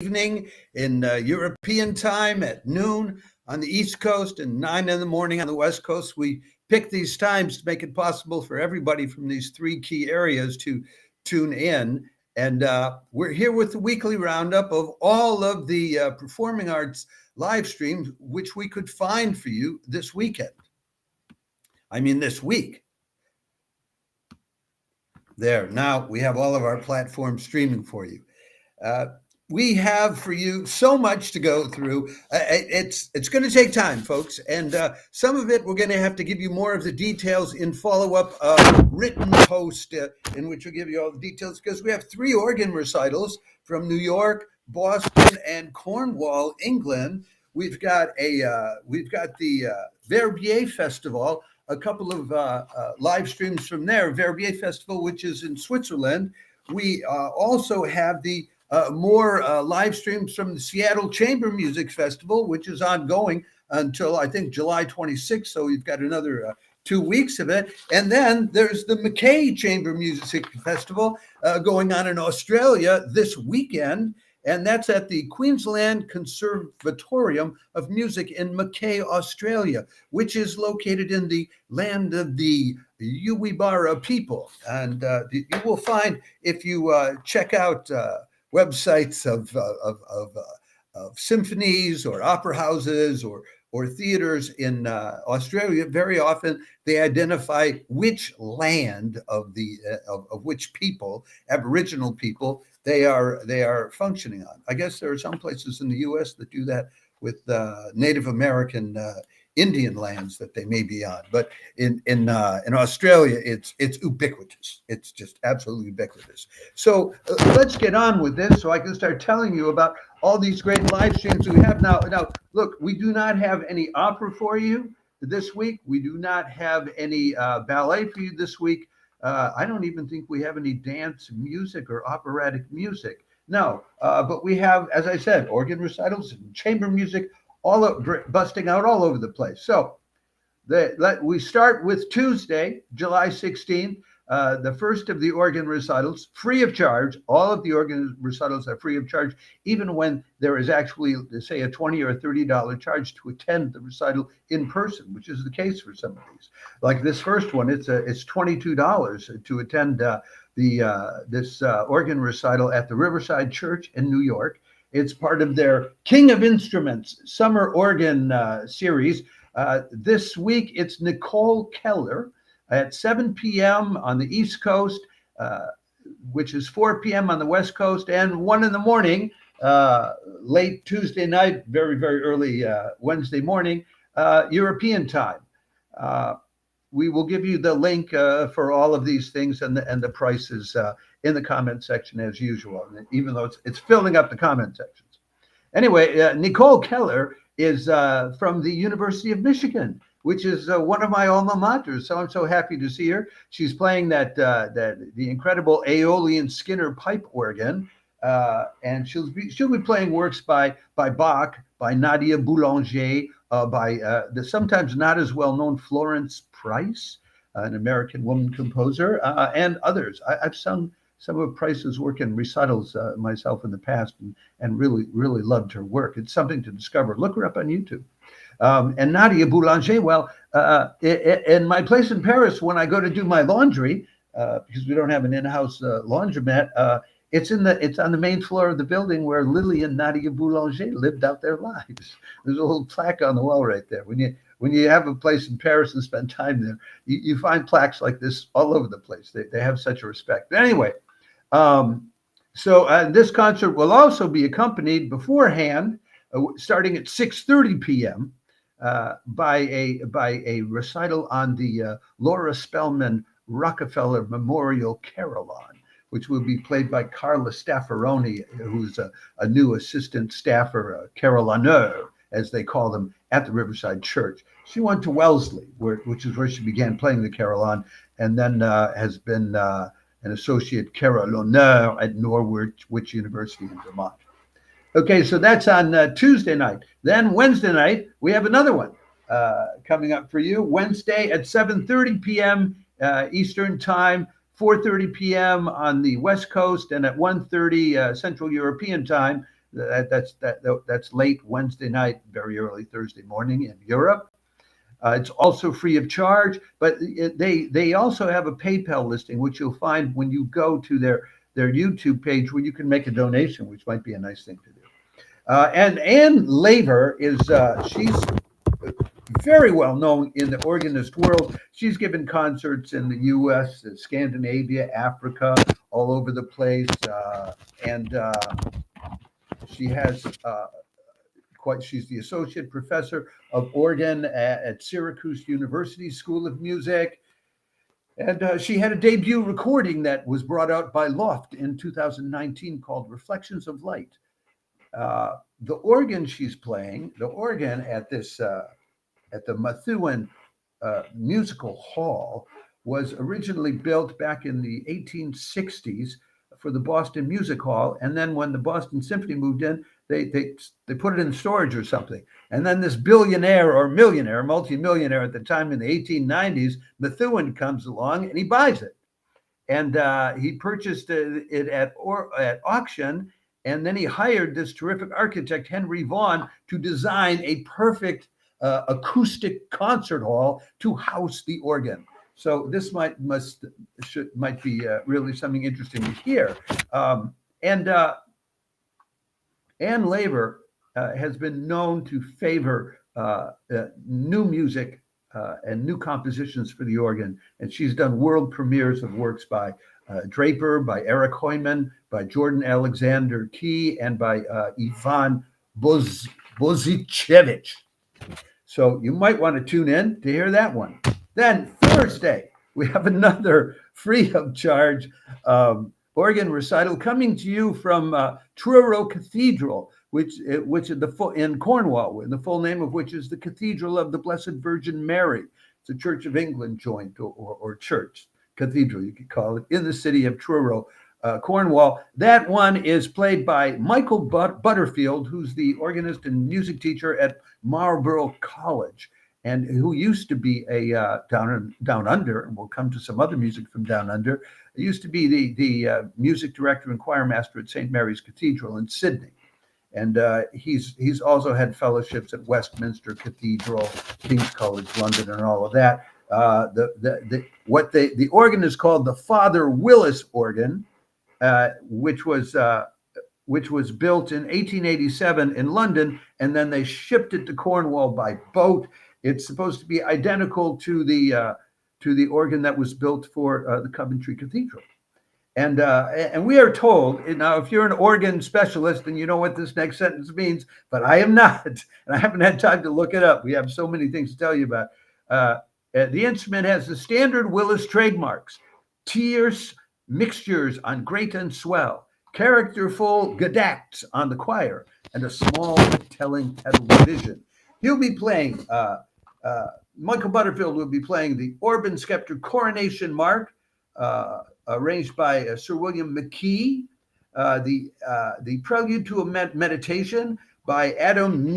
evening in European time at noon on the East Coast and 9 in the morning on the West Coast. We pick these times to make it possible for everybody from these three key areas to tune in. And we're here with the weekly roundup of all of the performing arts live streams, which we could find for you this weekend. I mean, this week. There, now we have all of our platforms streaming for you. We have for you so much to go through. It's going to take time, folks, and some of it we're going to have to give you more of the details in follow-up written post in which we'll give you all the details, because we have 3 organ recitals from New York, Boston, and Cornwall, England. We've got the Verbier Festival, a couple of live streams from there. Verbier Festival, which is in Switzerland. We also have the more live streams from the Seattle Chamber Music Festival, which is ongoing until I think July 26th. So we've got another 2 weeks of it. And then there's the Mackay Chamber Music Festival going on in Australia this weekend. And that's at the Queensland Conservatorium of Music in Mackay, Australia, which is located in the land of the Yuwibara people. And you will find, if you check out websites of symphonies or opera houses or theaters in Australia, very often they identify which land of which people, Aboriginal people, they are functioning on. I guess there are some places in the U.S. that do that with Native American Indian lands that they may be on, but in Australia, it's ubiquitous. It's just absolutely ubiquitous. So let's get on with this, so I can start telling you about all these great live streams we have now. Now, look, we do not have any opera for you this week. We do not have any ballet for you this week. I don't even think we have any dance music or operatic music. No, but we have, as I said, organ recitals and chamber music, all busting out all over the place. So we start with Tuesday, July 16th, the first of the organ recitals, free of charge. All of the organ recitals are free of charge, even when there is actually, say, a $20 or $30 charge to attend the recital in person, which is the case for some of these. Like this first one, it's $22 to attend this organ recital at the Riverside Church in New York. It's part of their King of Instruments summer organ series. This week, it's Nicole Keller at 7 p.m. on the East Coast, which is 4 p.m. on the West Coast, and 1 in the morning, late Tuesday night, very, very early Wednesday morning, European time. We will give you the link for all of these things and the prices in the comment section as usual, even though it's filling up the comment sections. Anyway, Nicole Keller is from the University of Michigan, which is one of my alma maters. So I'm so happy to see her. She's playing the incredible Aeolian Skinner pipe organ, and she'll be playing works by Bach, by Nadia Boulanger, by the sometimes not as well known Florence Price, an American woman composer, and others. I've sung some of Price's work in recitals myself in the past, and really, really loved her work. It's something to discover. Look her up on YouTube. And Nadia Boulanger, well, in my place in Paris, when I go to do my laundry, because we don't have an in-house laundromat, it's on the main floor of the building where Lily and Nadia Boulanger lived out their lives. There's a little plaque on the wall right there. When you have a place in Paris and spend time there, you find plaques like this all over the place. They have such a respect. But anyway, so this concert will also be accompanied beforehand, starting at 6:30 p.m. By a recital on the Laura Spellman Rockefeller Memorial Carillon, which will be played by Carla Staffaroni, who's a new assistant staffer, carillonneur, as they call them, at the Riverside Church. She went to Wellesley, which is where she began playing the carillon, and then has been an associate carillonneur at Norwich University in Vermont. Okay, so that's on Tuesday night. Then Wednesday night, we have another one coming up for you. Wednesday at 7:30 p.m. Eastern Time, 4:30 p.m. on the West Coast, and at 1:30 Central European Time, That's late Wednesday night, very early Thursday morning in Europe. It's also free of charge, but they also have a PayPal listing, which you'll find when you go to their YouTube page, where you can make a donation, which might be a nice thing to do. And Laver is she's very well known in the organist world. She's given concerts in the U.S., Scandinavia, Africa, all over the place, and she has. She's the associate professor of organ at Syracuse University School of Music. And she had a debut recording that was brought out by Loft in 2019 called Reflections of Light. The organ she's playing, the organ at the Methuen Musical Hall, was originally built back in the 1860s for the Boston Music Hall. And then when the Boston Symphony moved in, they put it in storage or something. And then this billionaire or millionaire, multimillionaire at the time in the 1890s, Methuen, comes along and he buys it. And he purchased it at auction. And then he hired this terrific architect, Henry Vaughan, to design a perfect acoustic concert hall to house the organ. So this might be really something interesting to hear. Ann Laver has been known to favor new music and new compositions for the organ, and she's done world premieres of works by Draper, by Eric Hoyman, by Jordan Alexander Key, and by Ivan Bozichevich. So you might want to tune in to hear that one. Then Thursday, we have another free of charge organ recital coming to you from Truro Cathedral, which is in Cornwall, and the full name of which is the Cathedral of the Blessed Virgin Mary. It's a Church of England joint or church cathedral, you could call it, in the city of Truro, Cornwall. That one is played by Michael Butterfield, who's the organist and music teacher at Marlborough College, and who used to be a down under, and we'll come to some other music from down under. He used to be the music director and choir master at St. Mary's Cathedral in Sydney. And he's also had fellowships at Westminster Cathedral, King's College London, and all of that. The organ is called the Father Willis organ, which was built in 1887 in London, and then they shipped it to Cornwall by boat. It's supposed to be identical to the organ that was built for the Coventry Cathedral. And we are told, now, if you're an organ specialist, then you know what this next sentence means, but I am not, and I haven't had time to look it up. We have so many things to tell you about. The instrument has the standard Willis trademarks: tierce mixtures on grate and swell, characterful gadacts on the choir, and a small telling pedal division. He'll be playing, Michael Butterfield will be playing the Orban Scepter Coronation Mark, arranged by Sir William Mackay, the Prelude to a Meditation by Adam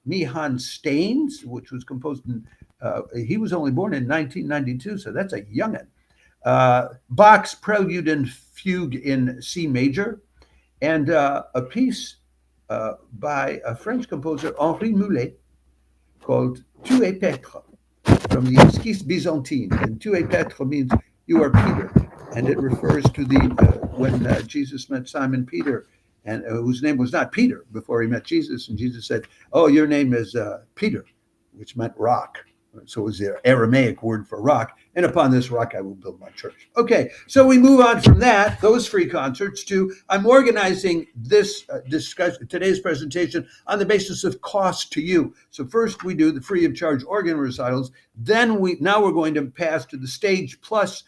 Meehan Staines, which was composed in, he was only born in 1992, so that's a young'un. Bach's Prelude and Fugue in C major, and a piece by a French composer, Henri Moulet, called Tu es Petre, from the Esquisse Byzantine. And Tu es Petre means you are Peter, and it refers to when Jesus met Simon Peter, and whose name was not Peter before he met Jesus, and Jesus said, "Oh, your name is Peter," which meant rock. So it was the Aramaic word for rock, and upon this rock I will build my church. Okay, so we move on from those free concerts, to I'm organizing this today's presentation on the basis of cost to you. So first we do the free of charge organ recitals, then now we're going to pass to the Stage Plus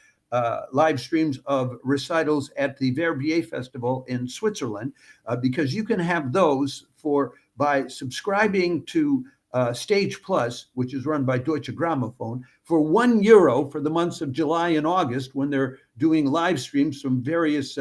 live streams of recitals at the Verbier Festival in Switzerland, because you can have those by subscribing to Stage Plus, which is run by Deutsche Grammophon, for €1 for the months of July and August, when they're doing live streams from various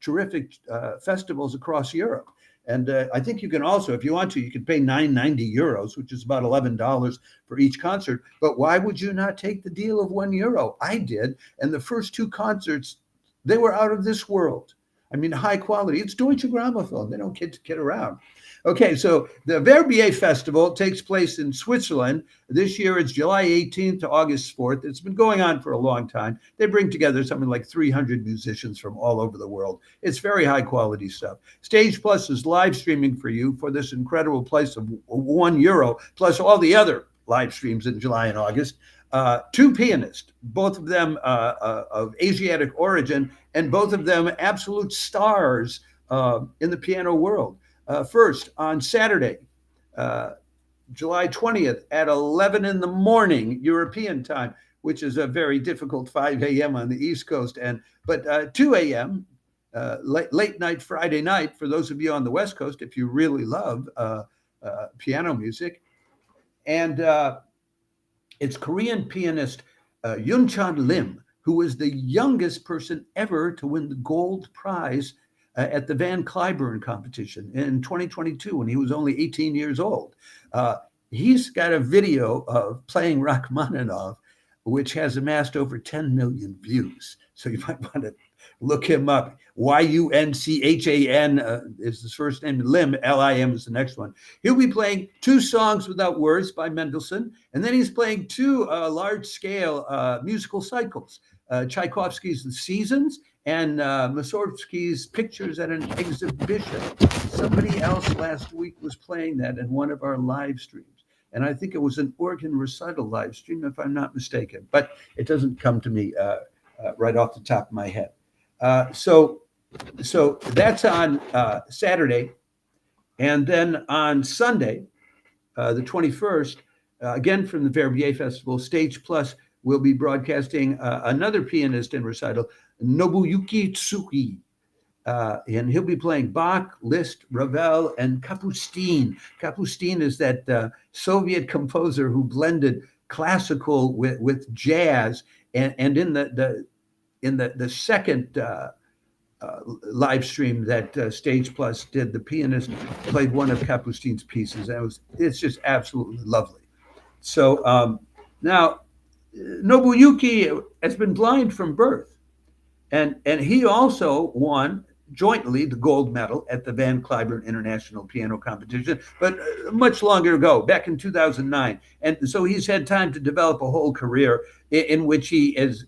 terrific festivals across Europe. And I think you can also, if you want to, you can pay €9.90, which is about $11 for each concert. But why would you not take the deal of €1? I did. And the first two concerts, they were out of this world. I mean, high quality. It's Deutsche Grammophon. They don't kid around. Okay, so the Verbier Festival takes place in Switzerland. This year it's July 18th to August 4th. It's been going on for a long time. They bring together something like 300 musicians from all over the world. It's very high quality stuff. Stage Plus is live streaming for you for this incredible price of €1, plus all the other live streams in July and August. Two pianists, both of them of Asiatic origin, and both of them absolute stars in the piano world. First, on Saturday, July 20th at 11 in the morning, European time, which is a very difficult 5 a.m. on the East Coast, but 2 a.m., late night Friday night, for those of you on the West Coast, if you really love piano music. And it's Korean pianist Yoon-chan Lim, who was the youngest person ever to win the gold prize at the Van Cliburn competition in 2022 when he was only 18 years old. He's got a video of playing Rachmaninoff, which has amassed over 10 million views. So you might want to look him up. Yunchan is his first name. Lim, Lim is the next one. He'll be playing 2 songs without words by Mendelssohn, and then he's playing 2 large-scale musical cycles, Tchaikovsky's The Seasons and Mussorgsky's Pictures at an Exhibition. Somebody else last week was playing that in one of our live streams, and I think it was an organ recital live stream, if I'm not mistaken, but it doesn't come to me right off the top of my head. So that's on Saturday. And then on Sunday, the 21st, again from the Verbier Festival, Stage Plus will be broadcasting another pianist in recital, Nobuyuki Tsuki. And he'll be playing Bach, Liszt, Ravel, and Kapustin. Kapustin is that Soviet composer who blended classical with jazz. And in the second live stream that Stage Plus did, the pianist played one of Kapustin's pieces. It's just absolutely lovely. So now Nobuyuki has been blind from birth, and he also won jointly the gold medal at the Van Cliburn International Piano Competition, but much longer ago, back in 2009. And so he's had time to develop a whole career in which he has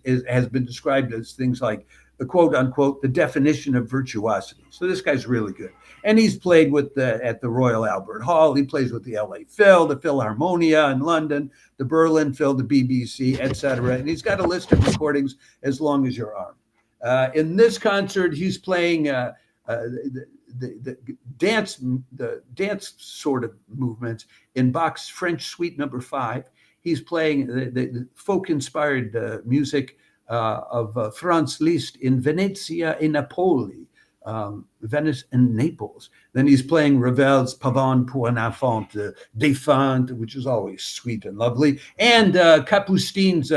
been described as things like the quote unquote, the definition of virtuosity. So this guy's really good. And he's played at the Royal Albert Hall. He plays with the LA Phil, the Philharmonia in London, the Berlin Phil, the BBC, etc. And he's got a list of recordings as long as your arm. In this concert, he's playing the dance sort of movements in Bach's French Suite No. 5. He's playing the folk-inspired music of Franz Liszt in Venezia e Napoli, Venice and Naples. Then he's playing Ravel's Pavane pour un enfant défunt, which is always sweet and lovely, and Kapustin's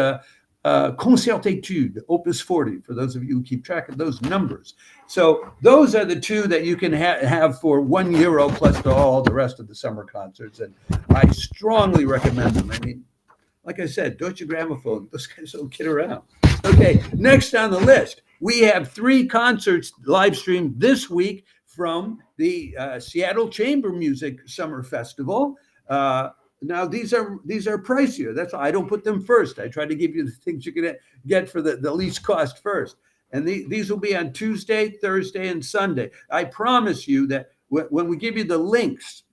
Concertétude, Opus 40, for those of you who keep track of those numbers. So those are the 2 that you can have for €1 plus to all the rest of the summer concerts. And I strongly recommend them. I mean, like I said, Deutsche Grammophon, those guys don't kid around. Okay, next on the list, we have 3 concerts live streamed this week from the Seattle Chamber Music Summer Festival. Now these are pricier. That's why I don't put them first. I try to give you the things you can get for the least cost first. And these will be on Tuesday, Thursday, and Sunday. I promise you that when we give you the links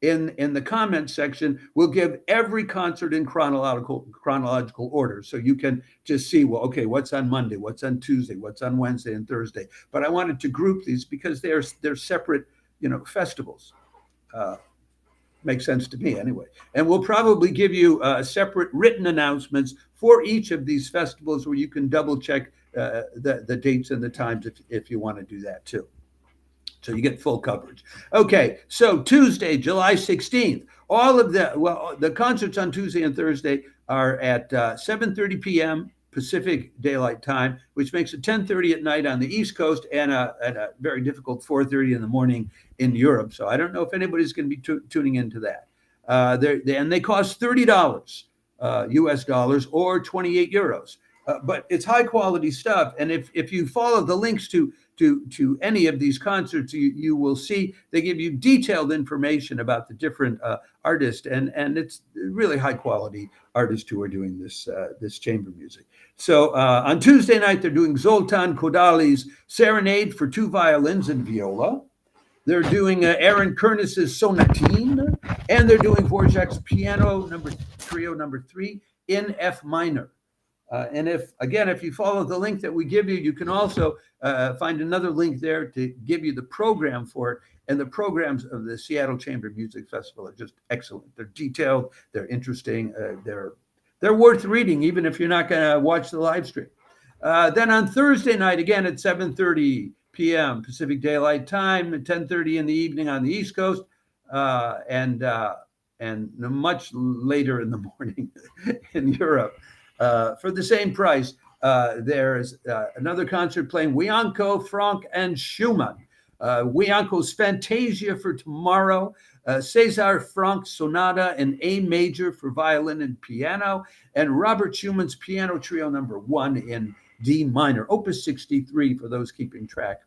in the comment section, we'll give every concert in chronological order. So you can just see, well, okay, what's on Monday, what's on Tuesday, what's on Wednesday and Thursday. But I wanted to group these because they're separate, festivals. Makes sense to me anyway. And we'll probably give you separate written announcements for each of these festivals where you can double check the dates and the times if you want to do that too. So you get full coverage. Okay, so Tuesday, July 16th, all of the concerts on Tuesday and Thursday are at 7:30 p.m. Pacific Daylight Time, which makes it 10:30 at night on the East Coast and a very difficult 4:30 in the morning in Europe. So I don't know if anybody's going to be tuning into that. And they cost $30 US dollars or €28. but it's high quality stuff. And if you follow the links to any of these concerts, you will see they give you detailed information about the different artists, and it's really high quality artists who are doing this chamber music. So on Tuesday night, they're doing Zoltan Kodály's Serenade for 2 violins and viola. They're doing Aaron Kernis's Sonatine, and they're doing Dvorak's Piano Trio number 3 in F minor. And if you follow the link that we give you, you can also find another link there to give you the program for it. And the programs of the Seattle Chamber Music Festival are just excellent. They're detailed, they're interesting, they're worth reading, even if you're not going to watch the live stream. Then on Thursday night, again at 7:30 p.m. Pacific Daylight Time, at 10:30 in the evening on the East Coast, and much later in the morning in Europe. For the same price, there's another concert playing Wiancko, Franck, and Schumann. Wiancko's Fantasia for tomorrow, César Franck Sonata in A major for violin and piano, and Robert Schumann's Piano Trio number 1 in D minor, Opus 63 for those keeping track.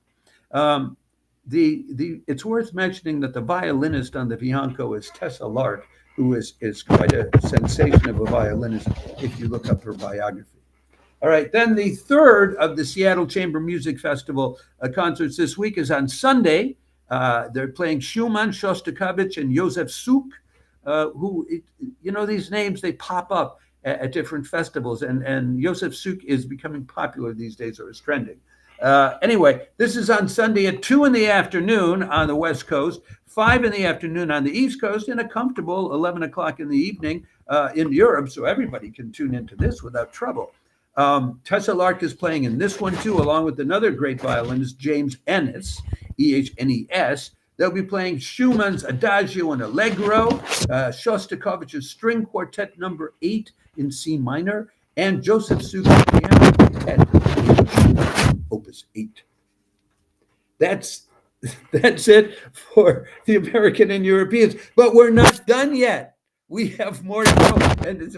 It's worth mentioning that the violinist on the Wiancko is Tessa Lark, who is quite a sensation of a violinist if you look up her biography. All right, then the third of the Seattle Chamber Music Festival concerts this week is on Sunday. They're playing Schumann, Shostakovich, and Josef Suk, who, these names, they pop up at different festivals, and Josef Suk is becoming popular these days, or is trending. Anyway, this is on Sunday at 2 in the afternoon on the West Coast, 5 in the afternoon on the East Coast, and a comfortable 11 o'clock in the evening in Europe, so everybody can tune into this without trouble. Tessa Lark is playing in this one too, along with another great violinist, James Ennis, E-H-N-E-S. They'll be playing Schumann's Adagio and Allegro, Shostakovich's String Quartet number 8 in C minor, and Joseph Suk's Piano Quartet, Opus 8. That's it for the American and Europeans, but we're not done yet. We have more to go, and this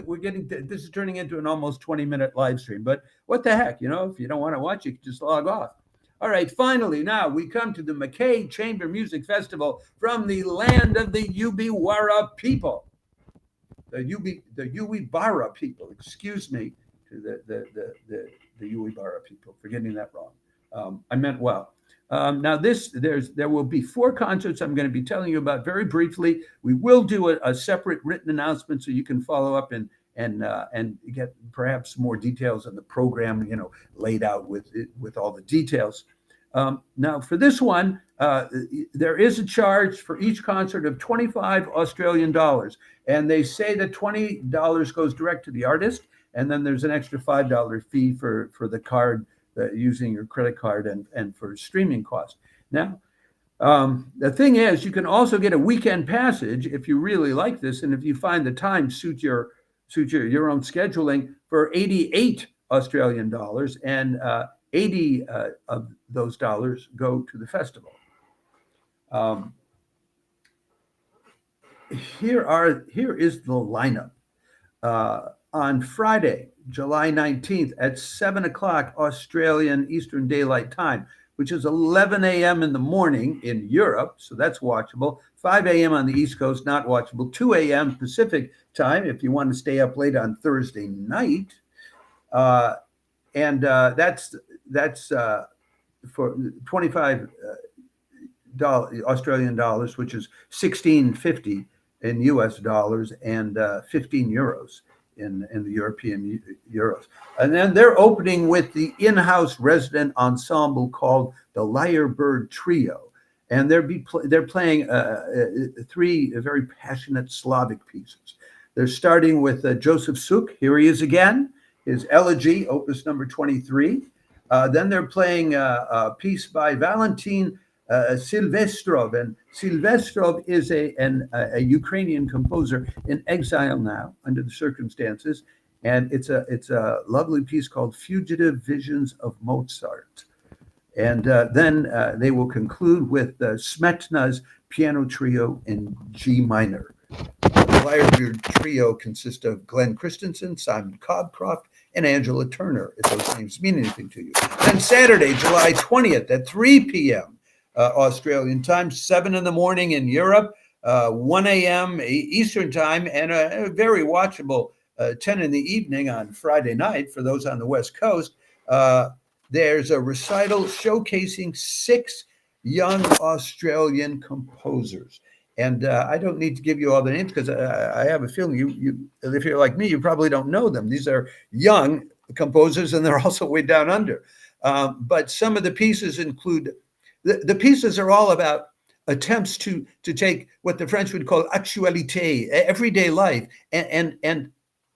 is turning into an almost 20-minute live stream, but what the heck, if you don't want to watch, you can just log off. All right, finally, now we come to the Mackay Chamber Music Festival from the land of the Yubiwara people. The Yuwibara people, excuse me, to the Yuwibara people for getting that wrong. I meant well. Now there will be 4 concerts I'm going to be telling you about very briefly. We will do a separate written announcement so you can follow up and get perhaps more details on the program, laid out with all the details. Now for this one, there is a charge for each concert of 25 Australian dollars, and they say that $20 goes direct to the artist, and then there's an extra $5 fee for the card, using your credit card and for streaming costs. Now, the thing is, you can also get a weekend passage if you really like this, and if you find the time suit your own scheduling, for 88 Australian dollars, and 80 of those dollars go to the festival. Here is the lineup. On Friday, July 19th at 7 o'clock Australian Eastern Daylight Time, which is 11 a.m. in the morning in Europe, so that's watchable. 5 a.m. on the East Coast, not watchable. 2 a.m. Pacific Time if you want to stay up late on Thursday night. That's for 25 Australian dollars, which is $16.50 in US dollars, and 15 euros in the European euros. And then they're opening with the in-house resident ensemble called the Lyrebird Trio. And they're playing 3 very passionate Slavic pieces. They're starting with Joseph Suk, here he is again, his Elegy, opus number 23. Then they're playing a piece by Valentin Silvestrov, and Silvestrov is a Ukrainian composer in exile now under the circumstances, and it's a lovely piece called Fugitive Visions of Mozart. And then they will conclude with Smetna's Piano Trio in G minor. The Lyrebird Trio consists of Glenn Christensen, Simon Cobcroft, and Angela Turner, if those names mean anything to you. Then Saturday, July 20th at 3 p.m. Australian time, 7 in the morning in Europe, 1 a.m. Eastern time, and a very watchable 10 in the evening on Friday night for those on the West Coast. There's a recital showcasing 6 young Australian composers. And I don't need to give you all the names because I have a feeling you, if you're like me, you probably don't know them. These are young composers, and they're also way down under. But some of the pieces include, the pieces are all about attempts to take what the French would call actualité, everyday life, and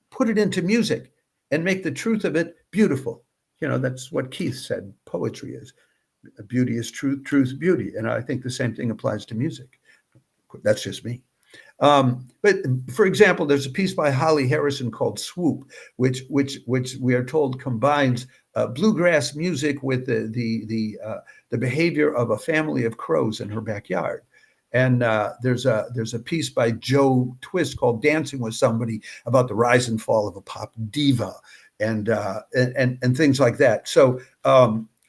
put it into music and make the truth of it beautiful. You know, that's what Keith said poetry is. Beauty is truth, truth, beauty. And I think the same thing applies to music. That's just me. But for example, there's a piece by Holly Harrison called Swoop, which we are told combines bluegrass music with the behavior of a family of crows in her backyard. And there's a piece by Joe Twist called Dancing with Somebody about the rise and fall of a pop diva and things like that. So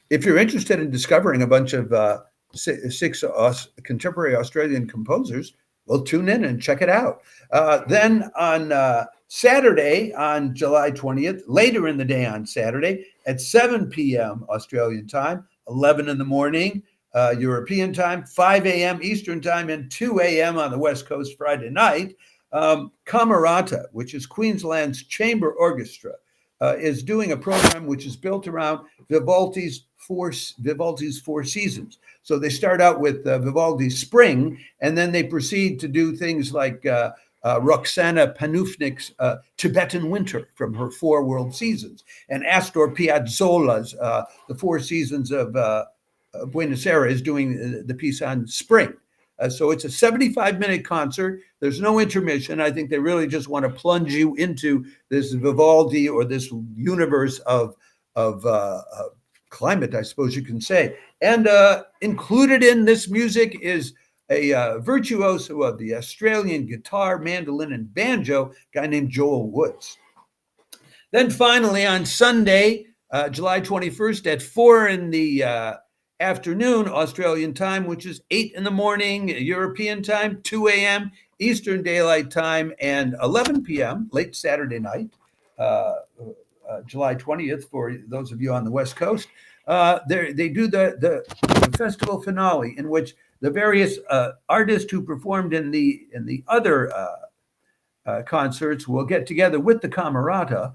if you're interested in discovering a bunch of 6 contemporary Australian composers, well, tune in and check it out. Then on Saturday, on July 20th, later in the day on Saturday at 7 p.m. Australian time, 11 in the morning European time, 5 a.m. Eastern time, and 2 a.m. on the West Coast Friday night, Camerata, which is Queensland's chamber orchestra, is doing a program which is built around Vivaldi's four seasons. So they start out with Vivaldi's Spring, and then they proceed to do things like Roxana Panufnik's Tibetan Winter from her 4 world seasons, and Astor Piazzolla's The 4 Seasons of Buenos Aires, doing the piece on spring. So it's a 75-minute concert. There's no intermission. I think they really just want to plunge you into this Vivaldi or this universe of climate, I suppose you can say. And included in this music is a virtuoso of the Australian guitar, mandolin, and banjo, guy named Joel Woods. Then finally on Sunday, July 21st at 4 in the afternoon Australian time, which is 8 in the morning European time, 2 a.m. Eastern Daylight Time, and 11 p.m. late Saturday night, July 20th for those of you on the West Coast. They do the festival finale, in which the various artists who performed in the other concerts will get together with the Camerata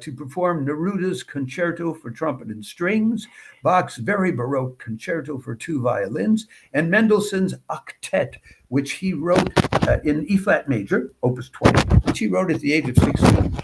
to perform Neruda's Concerto for Trumpet and Strings, Bach's very Baroque Concerto for 2 violins, and Mendelssohn's Octet, which he wrote in E-flat major, Opus 20, which he wrote at the age of 16.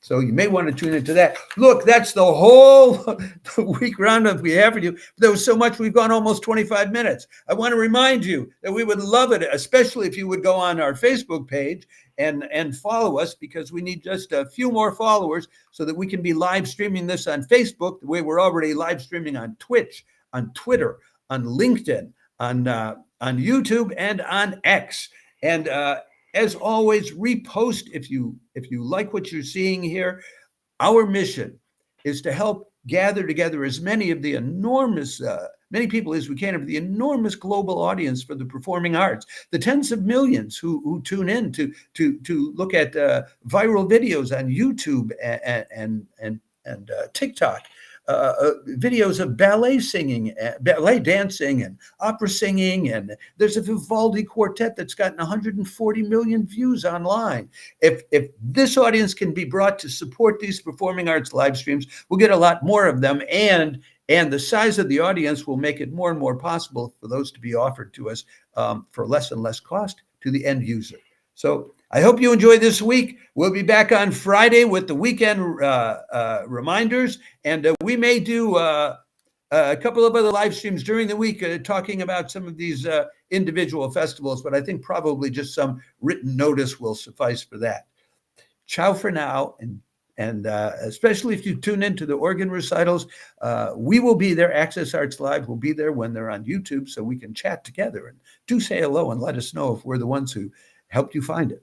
So you may want to tune into that. Look, that's the whole week roundup we have for you. There was so much, we've gone almost 25 minutes. I want to remind you that we would love it, especially if you would go on our Facebook page and follow us, because we need just a few more followers so that we can be live streaming this on Facebook the way we're already live streaming on Twitch, on Twitter, on LinkedIn, on YouTube, and on X. And as always, repost if you like what you're seeing here. Our mission is to help gather together as many of the enormous, many people as we can of the enormous global audience for the performing arts, the tens of millions who tune in to look at viral videos on YouTube and TikTok. Videos of ballet singing, ballet dancing, and opera singing, and there's a Vivaldi quartet that's gotten 140 million views online. If this audience can be brought to support these performing arts live streams, we'll get a lot more of them, and the size of the audience will make it more and more possible for those to be offered to us for less and less cost to the end user. So I hope you enjoy this week. We'll be back on Friday with the weekend reminders, and we may do a couple of other live streams during the week talking about some of these individual festivals, but I think probably just some written notice will suffice for that. Ciao for now, and especially if you tune into the organ recitals, we will be there. Access Arts Live will be there when they're on YouTube, so we can chat together, and do say hello and let us know if we're the ones who helped you find it.